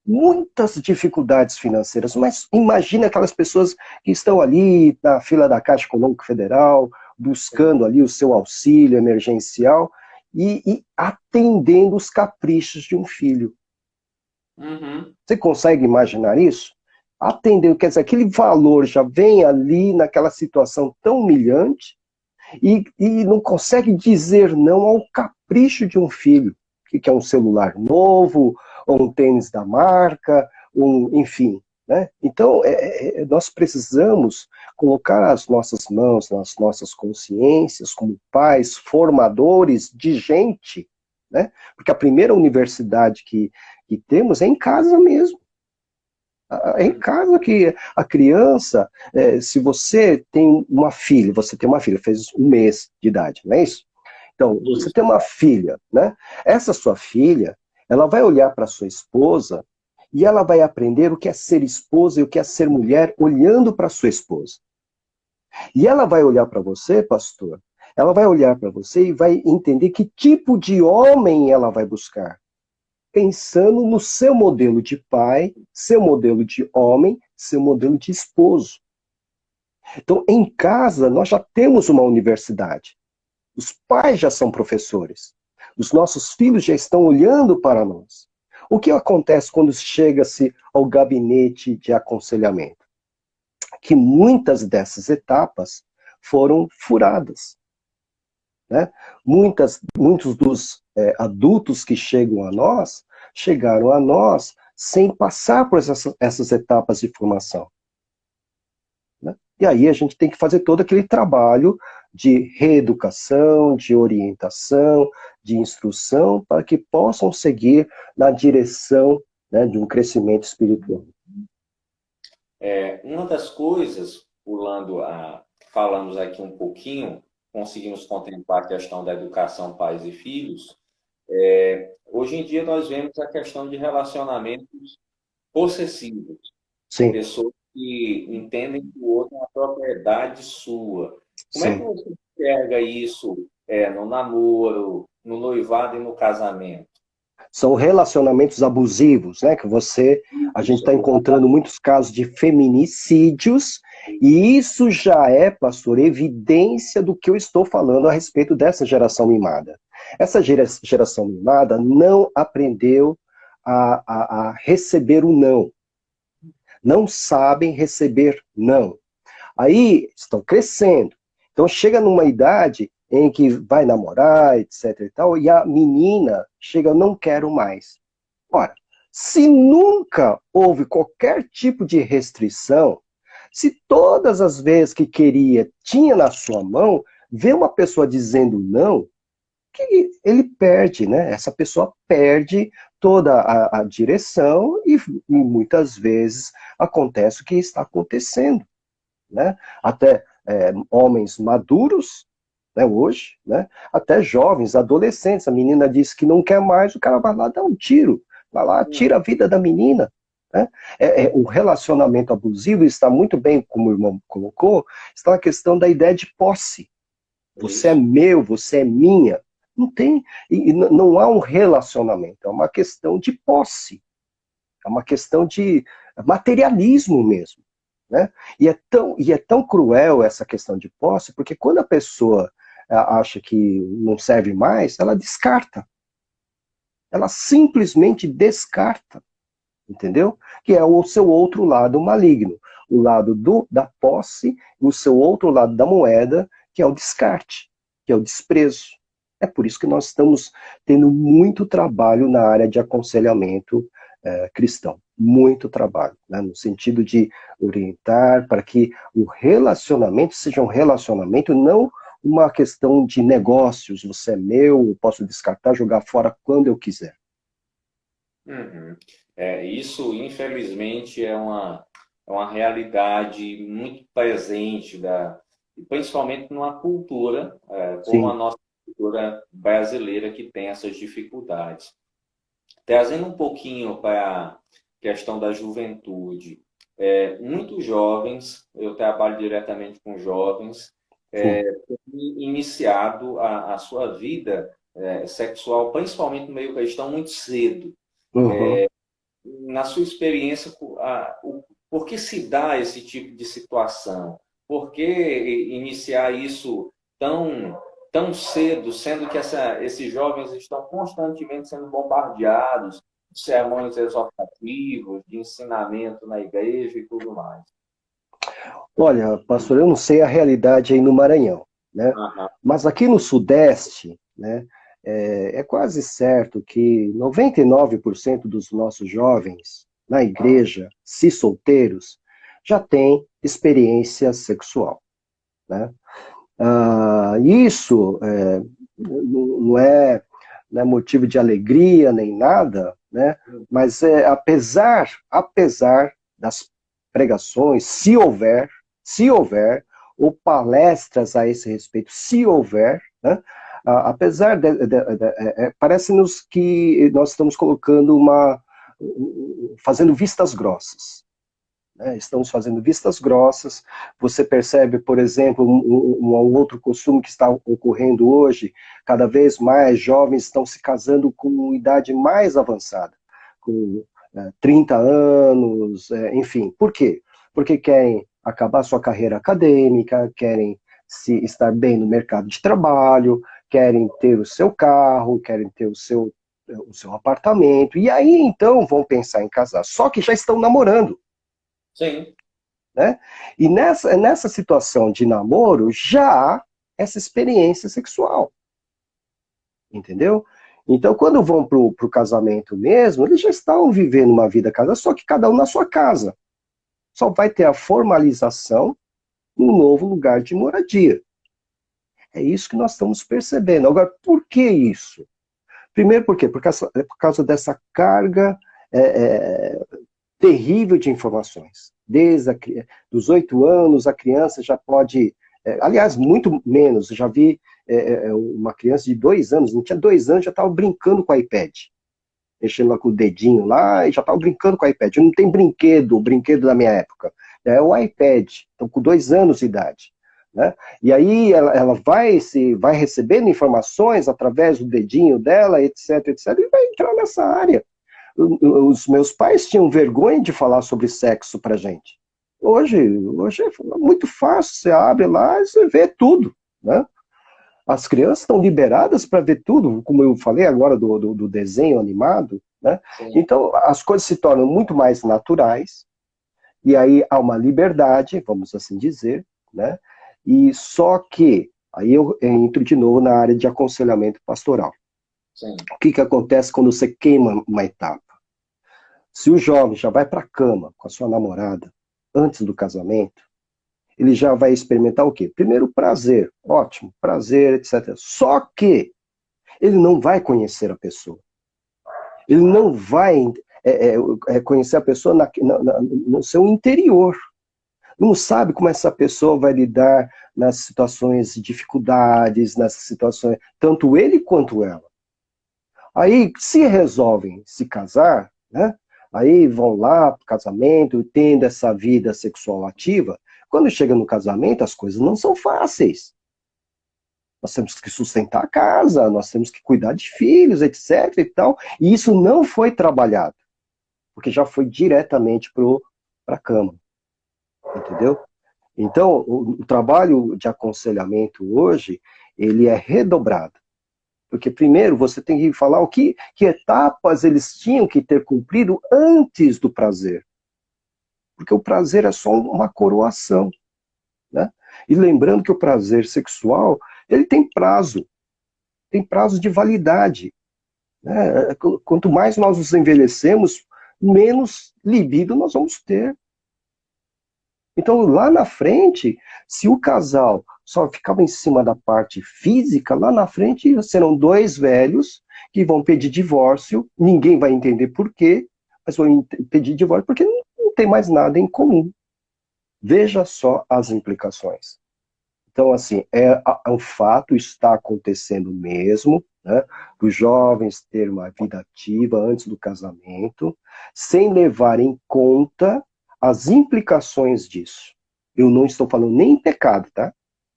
muitas dificuldades financeiras, mas imagine aquelas pessoas que estão ali na fila da Caixa Econômica Federal, buscando ali o seu auxílio emergencial e atendendo os caprichos de um filho. Uhum. Você consegue imaginar isso? Atendendo, quer dizer, aquele valor já vem ali naquela situação tão humilhante e não consegue dizer não ao capricho de um filho, que é um celular novo, ou um tênis da marca, enfim. Né? Então, nós precisamos colocar as nossas mãos nas nossas consciências como pais, formadores de gente, né? Porque a primeira universidade que temos é em casa mesmo. É em casa que a criança, se você tem uma filha, fez um mês de idade, não é isso? Então, você Isso. tem uma filha, né? Essa sua filha, ela vai olhar para sua esposa e ela vai aprender o que é ser esposa e o que é ser mulher olhando para sua esposa. E ela vai olhar para você, pastor, ela vai olhar para você e vai entender que tipo de homem ela vai buscar, pensando no seu modelo de pai, seu modelo de homem, seu modelo de esposo. Então, em casa, nós já temos uma universidade. Os pais já são professores. Os nossos filhos já estão olhando para nós. O que acontece quando chega-se ao gabinete de aconselhamento? Que muitas dessas etapas foram furadas. Né? Muitos dos adultos que chegam a nós, chegaram a nós sem passar por essas etapas de formação. Né? E aí a gente tem que fazer todo aquele trabalho de reeducação, de orientação, de instrução, para que possam seguir na direção, né, de um crescimento espiritual. Uma das coisas, falamos aqui um pouquinho, conseguimos contemplar a questão da educação pais e filhos. Hoje em dia nós vemos a questão de relacionamentos possessivos, Sim. pessoas que entendem que o outro é uma propriedade sua. Como é que Sim. você enxerga isso no namoro, no noivado e no casamento? São relacionamentos abusivos, né? A gente Isso, está encontrando muitos casos de feminicídios, e isso já é, pastor, evidência do que eu estou falando a respeito dessa geração mimada. Essa geração mimada não aprendeu a receber o não. Não sabem receber não. Aí estão crescendo. Então chega numa idade em que vai namorar, etc e tal, e a menina chega, eu não quero mais. Ora, se nunca houve qualquer tipo de restrição, se todas as vezes que queria tinha na sua mão, ver uma pessoa dizendo não, que ele perde, né? Essa pessoa perde toda a direção e muitas vezes acontece o que está acontecendo, né? Até homens maduros, né, hoje, né? Até jovens, adolescentes. A menina diz que não quer mais, o cara vai lá dar um tiro, vai lá, tira a vida da menina. Né? O relacionamento abusivo está muito bem, como o irmão colocou, está na questão da ideia de posse. Você é isso. meu, você é minha. Não tem, e não há um relacionamento, é uma questão de posse, é uma questão de materialismo mesmo. Né? E é tão cruel essa questão de posse, porque quando a pessoa acha que não serve mais, ela descarta. Ela simplesmente descarta, entendeu? Que é o seu outro lado maligno. O lado da posse e o seu outro lado da moeda, que é o descarte, que é o desprezo. É por isso que nós estamos tendo muito trabalho na área de aconselhamento cristão. Muito trabalho, né? No sentido de orientar para que o relacionamento seja um relacionamento, não uma questão de negócios. Você é meu, eu posso descartar, jogar fora quando eu quiser. Uhum. Isso, infelizmente, é uma realidade muito presente, principalmente numa cultura como a Sim. nossa cultura brasileira, que tem essas dificuldades. Trazendo um pouquinho para a questão da juventude, muitos jovens, eu trabalho diretamente com jovens, Sim. têm iniciado a sua vida sexual, principalmente no meio cristão, muito cedo. Uhum. Na sua experiência, por que se dá esse tipo de situação? Por que iniciar isso tão cedo, sendo que esses jovens estão constantemente sendo bombardeados de sermões exortativos, de ensinamento na igreja e tudo mais? Olha, pastor, eu não sei a realidade aí no Maranhão, né? Aham. Mas aqui no Sudeste, né, é quase certo que 99% dos nossos jovens na igreja, se solteiros, já têm experiência sexual, né? Isso não é motivo de alegria nem nada, né? Mas apesar das pregações, se houver, ou palestras a esse respeito, se houver, né? Apesar parece-nos que nós estamos colocando fazendo vistas grossas, né? Estamos fazendo vistas grossas. Você percebe, por exemplo, um outro costume que está ocorrendo hoje, cada vez mais jovens estão se casando com idade mais avançada, com 30 anos, enfim. Por quê? Porque querem acabar sua carreira acadêmica, querem estar bem no mercado de trabalho, querem ter o seu carro, querem ter o seu apartamento, e aí então vão pensar em casar. Só que já estão namorando. Sim. Né? E nessa situação de namoro, já há essa experiência sexual. Entendeu? Então, quando vão para o casamento mesmo, eles já estão vivendo uma vida casada, só que cada um na sua casa. Só vai ter a formalização no novo lugar de moradia. É isso que nós estamos percebendo. Agora, por que isso? Primeiro, por quê? Por causa dessa carga terrível de informações. Desde dos 8 anos, a criança já pode... aliás, muito menos. Eu já vi uma criança de 2 anos, não tinha 2 anos, já estava brincando com o iPad. Mexendo lá com o dedinho lá, e já estava brincando com o iPad. Não tem brinquedo, o brinquedo da minha época. é o iPad, então com 2 anos de idade. Né? E aí ela vai recebendo informações através do dedinho dela, etc, etc, e vai entrar nessa área. Os meus pais tinham vergonha de falar sobre sexo pra gente. Hoje é muito fácil, você abre lá e você vê tudo, né? As crianças estão liberadas para ver tudo, como eu falei agora do desenho animado, né? Então as coisas se tornam muito mais naturais, e aí há uma liberdade, vamos assim dizer, né? E só que, aí eu entro de novo na área de aconselhamento pastoral. Sim. O que acontece quando você queima uma etapa? Se o jovem já vai para a cama com a sua namorada antes do casamento, ele já vai experimentar o quê? Primeiro, prazer. Ótimo, prazer, etc. Só que ele não vai conhecer a pessoa. Ele não vai conhecer a pessoa no seu interior. Não sabe como essa pessoa vai lidar nas situações de dificuldades, nas situações, tanto ele quanto ela. Aí, se resolvem se casar, né? Aí vão lá para o casamento, tendo essa vida sexual ativa. Quando chega no casamento, as coisas não são fáceis. Nós temos que sustentar a casa, nós temos que cuidar de filhos, etc. e tal. E isso não foi trabalhado, porque já foi diretamente para a cama. Entendeu? Então, o trabalho de aconselhamento hoje, ele é redobrado. Porque primeiro você tem que falar que etapas eles tinham que ter cumprido antes do prazer. Porque o prazer é só uma coroação. Né? E lembrando que o prazer sexual, ele tem prazo de validade. Né? Quanto mais nós nos envelhecemos, menos libido nós vamos ter. Então, lá na frente, se o casal só ficava em cima da parte física, lá na frente serão 2 velhos que vão pedir divórcio, ninguém vai entender por quê, mas vão pedir divórcio porque não tem mais nada em comum. Veja só as implicações. Então, assim, um fato, está acontecendo mesmo, né, os jovens terem uma vida ativa antes do casamento, sem levar em conta as implicações disso. Eu não estou falando nem em pecado, tá?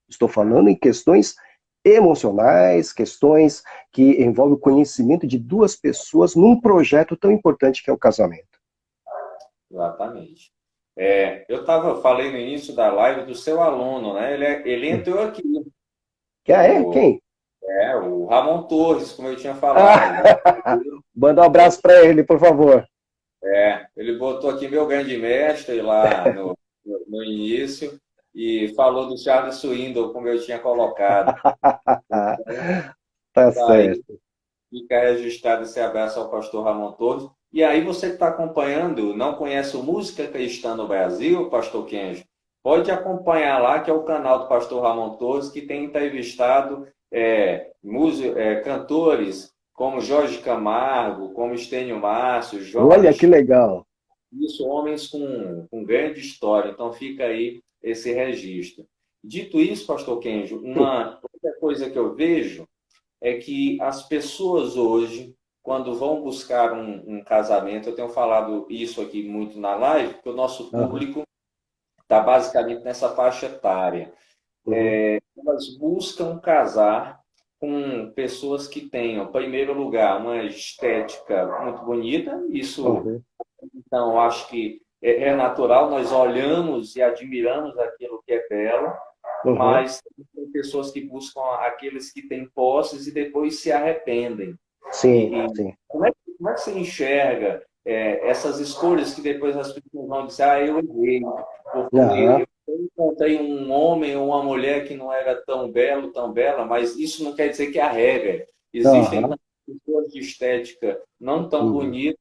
Estou falando em questões emocionais, questões que envolvem o conhecimento de 2 pessoas num projeto tão importante que é o casamento. Exatamente. Falei no início da live do seu aluno, né? Ele entrou aqui. Quem? O Ramon Torres, como eu tinha falado. Manda um abraço para ele, por favor. Ele botou aqui meu grande mestre lá no início e falou do Charles Swindoll, como eu tinha colocado. Tá certo. Fica registrado esse abraço ao pastor Ramon Torres. E aí você que está acompanhando, não conhece o Música Cristã no Brasil, pastor Kenji? Pode acompanhar lá, que é o canal do pastor Ramon Torres, que tem entrevistado cantores como Jorge Camargo, como Estênio Márcio, Olha que legal. Isso, homens com grande história. Então fica aí esse registro. Dito isso, pastor Kenji, uma outra coisa que eu vejo é que as pessoas hoje, quando vão buscar um casamento, eu tenho falado isso aqui muito na live, porque o nosso público está basicamente nessa faixa etária. Elas buscam casar com pessoas que tenham, em primeiro lugar, uma estética muito bonita. Isso, então, acho que é natural, nós olhamos e admiramos aquilo que é belo, mas tem pessoas que buscam aqueles que têm posses e depois se arrependem. Sim. Como é que você enxerga essas escolhas que depois as pessoas vão dizer, eu errei, porque eu encontrei um homem ou uma mulher que não era tão belo, tão bela, mas isso não quer dizer que é a regra. Existem pessoas de estética não tão bonitas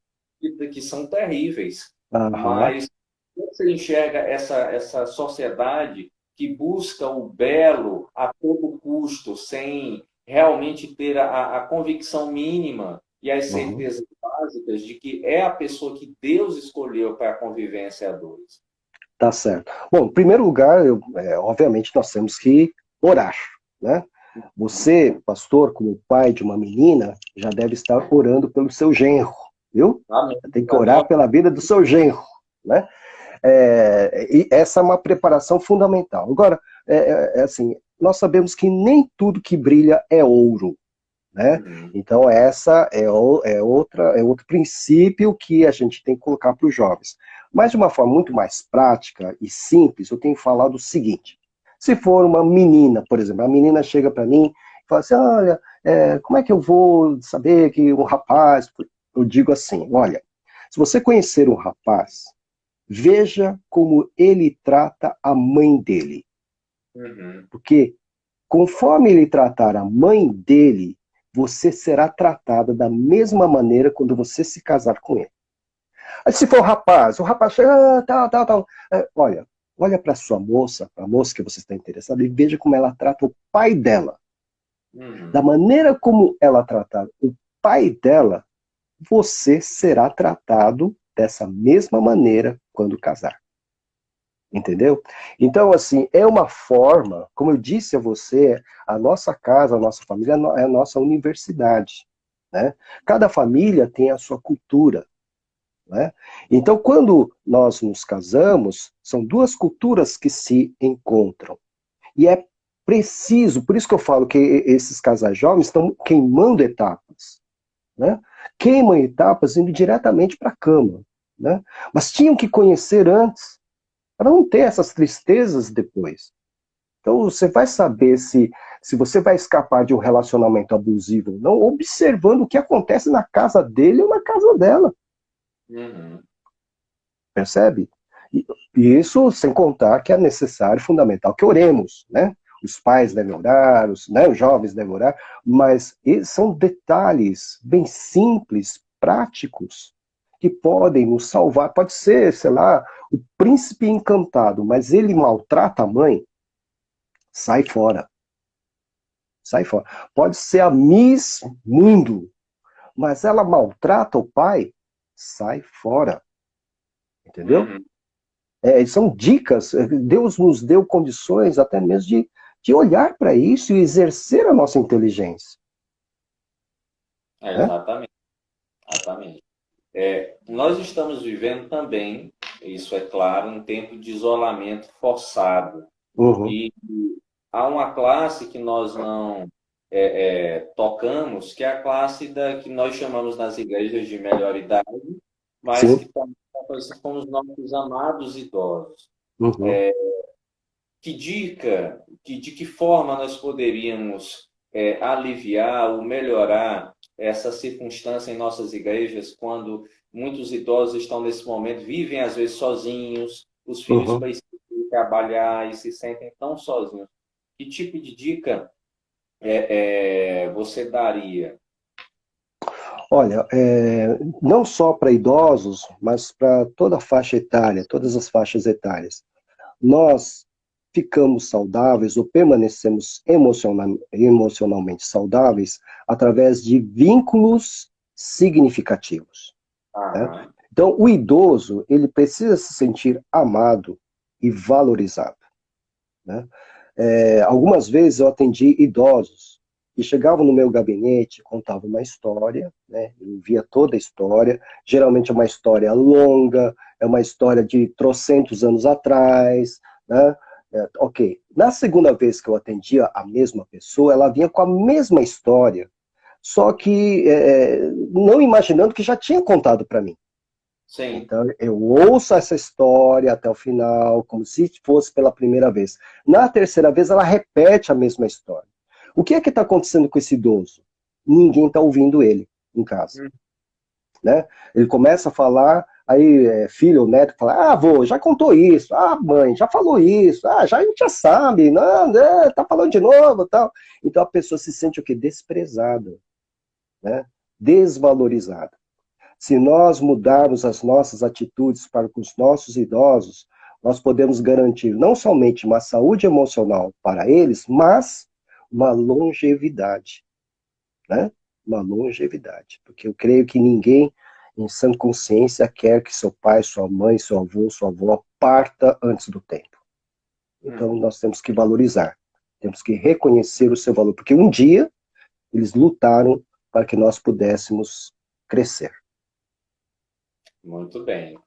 que são terríveis. Mas como você enxerga essa sociedade que busca o belo a todo custo, sem realmente ter a convicção mínima e as certezas básicas de que é a pessoa que Deus escolheu para a convivência a 2? Tá certo. Bom, em primeiro lugar, obviamente nós temos que orar, né? Você, pastor, como pai de uma menina, já deve estar orando pelo seu genro, viu? Amém. Tem que orar pela vida do seu genro, né? E essa é uma preparação fundamental. Agora, assim, nós sabemos que nem tudo que brilha é ouro, né? Uhum. Então, essa é outro princípio que a gente tem que colocar para os jovens. Mas de uma forma muito mais prática e simples, eu tenho falado o seguinte: se for uma menina, por exemplo, a menina chega para mim e fala assim, olha, como é que eu vou saber que um rapaz... Eu digo assim, olha, se você conhecer um rapaz, veja como ele trata a mãe dele. Uhum. Porque conforme ele tratar a mãe dele, você será tratada da mesma maneira quando você se casar com ele. Aí se for o rapaz chega, tal. Olha para sua moça, para a moça que você está interessado, e veja como ela trata o pai dela. Da Uhum. maneira como ela tratar o pai dela, você será tratado dessa mesma maneira quando casar. Entendeu? Então, assim, é uma forma, como eu disse a você, a nossa casa, a nossa família é a nossa universidade, né? Cada família tem a sua cultura, né? Então, quando nós nos casamos, são duas culturas que se encontram. E é preciso, por isso que eu falo que esses casais jovens estão queimando etapas, né? Queimam etapas indo diretamente para a cama, né? Mas tinham que conhecer antes, para não ter essas tristezas depois. Então, você vai saber se você vai escapar de um relacionamento abusivo ou não, observando o que acontece na casa dele ou na casa dela. Uhum. Percebe? E isso sem contar que é necessário, fundamental, que oremos, né? Os pais devem orar, os jovens devem orar, mas são detalhes bem simples, práticos, que podem nos salvar. Pode ser, sei lá, o príncipe encantado, mas ele maltrata a mãe, sai fora. Sai fora. Pode ser a Miss Mundo, mas ela maltrata o pai, sai fora. Entendeu? Uhum. São dicas, Deus nos deu condições até mesmo de olhar para isso e exercer a nossa inteligência. Né? Exatamente, exatamente. Nós estamos vivendo também, isso é claro, um tempo de isolamento forçado. Uhum. E há uma classe que nós não tocamos, que é a classe que nós chamamos nas igrejas de melhor idade, mas Sim. que também são os nossos amados idosos. Uhum. Que dica, de que forma nós poderíamos aliviar ou melhorar essa circunstância em nossas igrejas quando muitos idosos estão nesse momento, vivem às vezes sozinhos, os filhos Uhum. precisam trabalhar e se sentem tão sozinhos. Que tipo de dica você daria? Olha, não só para idosos, mas para toda a faixa etária, todas as faixas etárias. Nós ficamos saudáveis ou permanecemos emocionalmente saudáveis através de vínculos significativos. Né? Aham. Então, o idoso, ele precisa se sentir amado e valorizado. Né? Algumas vezes eu atendi idosos que chegavam no meu gabinete, contavam uma história, né? Eu via toda a história, geralmente é uma história longa, é uma história de trocentos anos atrás, né? Ok. Na segunda vez que eu atendia a mesma pessoa, ela vinha com a mesma história, só que não imaginando que já tinha contado para mim. Sim. Então, eu ouço essa história até o final, como se fosse pela primeira vez. Na terceira vez, ela repete a mesma história. O que é que está acontecendo com esse idoso? Ninguém está ouvindo ele em casa. Hum. Né? Ele começa a falar, aí filho ou neto fala, ah, avô, já contou isso, ah, mãe, já falou isso, ah, a gente já sabe, não, tá falando de novo, tal. Então a pessoa se sente o quê? Desprezada, né? Desvalorizada. Se nós mudarmos as nossas atitudes para com os nossos idosos, nós podemos garantir não somente uma saúde emocional para eles, mas uma longevidade, né? Uma longevidade. Porque eu creio que ninguém, em sã consciência, quer que seu pai, sua mãe, seu avô, sua avó parta antes do tempo. Então Hum. nós temos que valorizar, temos que reconhecer o seu valor, porque um dia eles lutaram para que nós pudéssemos crescer. Muito bem.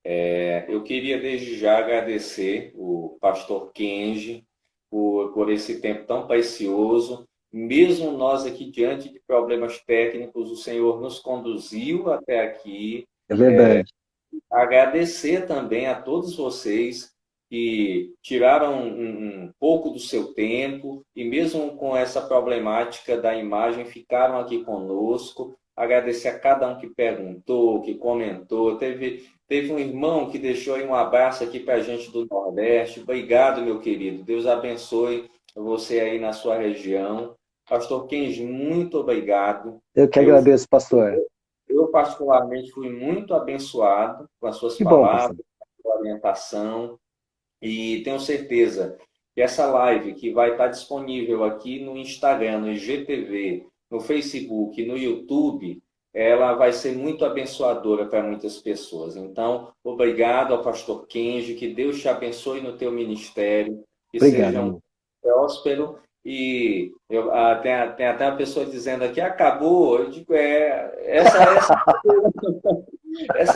Eu queria desde já agradecer o pastor Kenji por esse tempo tão precioso. Mesmo nós aqui diante de problemas técnicos, o Senhor nos conduziu até aqui. É verdade. Agradecer também a todos vocês que tiraram um pouco do seu tempo e mesmo com essa problemática da imagem ficaram aqui conosco. Agradecer a cada um que perguntou, que comentou. Teve um irmão que deixou aí um abraço aqui para a gente do Nordeste. Obrigado, meu querido. Deus abençoe você aí na sua região. Pastor Kenji, muito obrigado. Eu que agradeço, pastor. Eu, particularmente, fui muito abençoado com as suas Que bom, pastor. palavras, com a sua orientação, e tenho certeza que essa live que vai estar disponível aqui no Instagram, no IGTV, no Facebook, no YouTube, ela vai ser muito abençoadora para muitas pessoas. Então, obrigado ao pastor Kenji, que Deus te abençoe no teu ministério, que Obrigado, seja um irmão. próspero. E tem até uma pessoa dizendo aqui, acabou. Eu digo, essa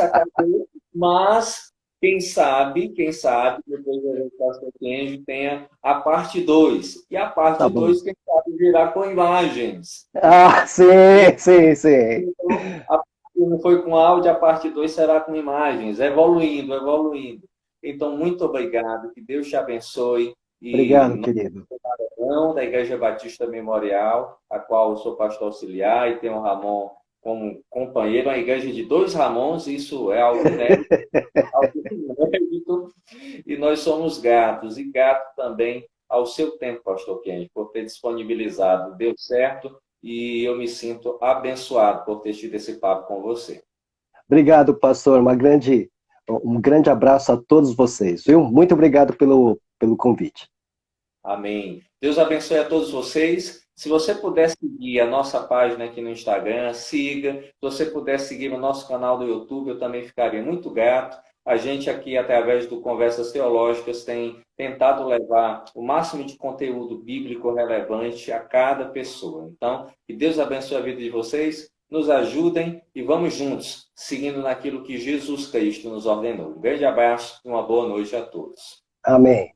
acabou, mas quem sabe, depois a gente faz com que tenha a parte 2. E a Tá parte bom. 2 quem sabe, virá com imagens. Ah, sim, sim, sim. Então, a parte não foi com áudio, a parte 2 será com imagens, evoluindo, evoluindo. Então, muito obrigado, que Deus te abençoe. E Obrigado, querido. da Igreja Batista Memorial, a qual eu sou pastor auxiliar e tenho o Ramon como companheiro, uma igreja de 2 Ramons, isso é algo inédito, e nós somos gratos, e grato também ao seu tempo, pastor Kenji, por ter disponibilizado, deu certo, e eu me sinto abençoado por ter tido esse papo com você. Obrigado, pastor. Um grande abraço a todos vocês, viu? Muito obrigado pelo convite. Amém. Deus abençoe a todos vocês. Se você puder seguir a nossa página aqui no Instagram, siga. Se você puder seguir o nosso canal do YouTube, eu também ficaria muito grato. A gente aqui, através do Conversas Teológicas, tem tentado levar o máximo de conteúdo bíblico relevante a cada pessoa. Então, que Deus abençoe a vida de vocês, nos ajudem e vamos juntos, seguindo naquilo que Jesus Cristo nos ordenou. Um grande abraço e uma boa noite a todos. Amém.